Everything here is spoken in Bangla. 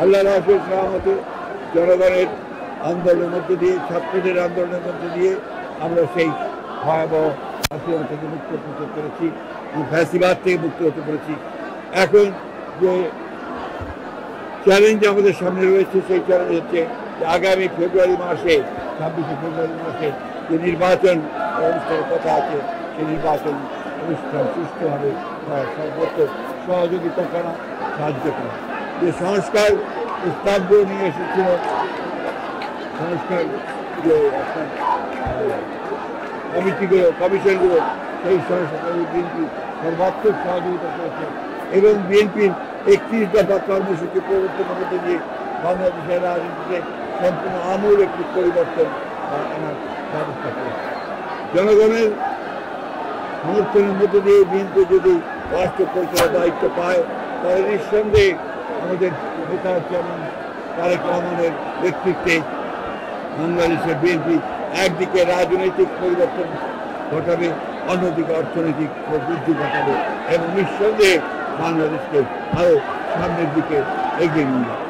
আল্লাহ রাসূল সালামতে জনগণের আন্দোলনের মধ্য দিয়ে, ছাত্রদের আন্দোলনের মধ্য দিয়ে আমরা সেই ভয়াবহ আন্দোলন থেকে মুক্ত হতে পেরেছি, ফ্যাসিবাদ থেকে মুক্ত হতে পেরেছি। এখন যে চ্যালেঞ্জ আমাদের সামনে রয়েছে, সেই চ্যালেঞ্জ হচ্ছে যে আগামী ফেব্রুয়ারি মাসে, 26শে ফেব্রুয়ারি মাসে যে নির্বাচন অনুষ্ঠানের কথা আছে, সেই নির্বাচন অনুষ্ঠান সুষ্ঠুভাবে সর্বোচ্চ সহযোগিতা করা, সাহায্য করা। যে সংস্কার প্রস্তাবগুলো নিয়ে এসেছিল, সংস্কার যে কমিটিগুলো, কমিশনগুলো, সেই সংস্কার বিএনপি সর্বাত্মক সহযোগিতা করেছে এবং বিএনপির 31 দফা কর্মসূচি প্রবর্তনের মধ্যে দিয়ে বাংলাদেশের রাজনীতিতে সম্পূর্ণ আমূল একটি পরিবর্তন আনার ব্যবস্থা করেছে। জনগণের সমর্থনের মধ্যে দিয়ে বিএনপি যদি রাষ্ট্র পরিচালনার দায়িত্ব পায়, তাহলে নিঃসন্দেহে আমাদের নেতা চেয়ারম্যান তারেক রহমানের নেতৃত্বে বাংলাদেশের বিএনপি একদিকে রাজনৈতিক পরিবর্তন ঘটাবে, অন্যদিকে অর্থনৈতিক বৃদ্ধি ঘটাবে এবং নিঃসন্দেহে বাংলাদেশকে আরও সামনের দিকে এগিয়ে নিয়ে যাবে।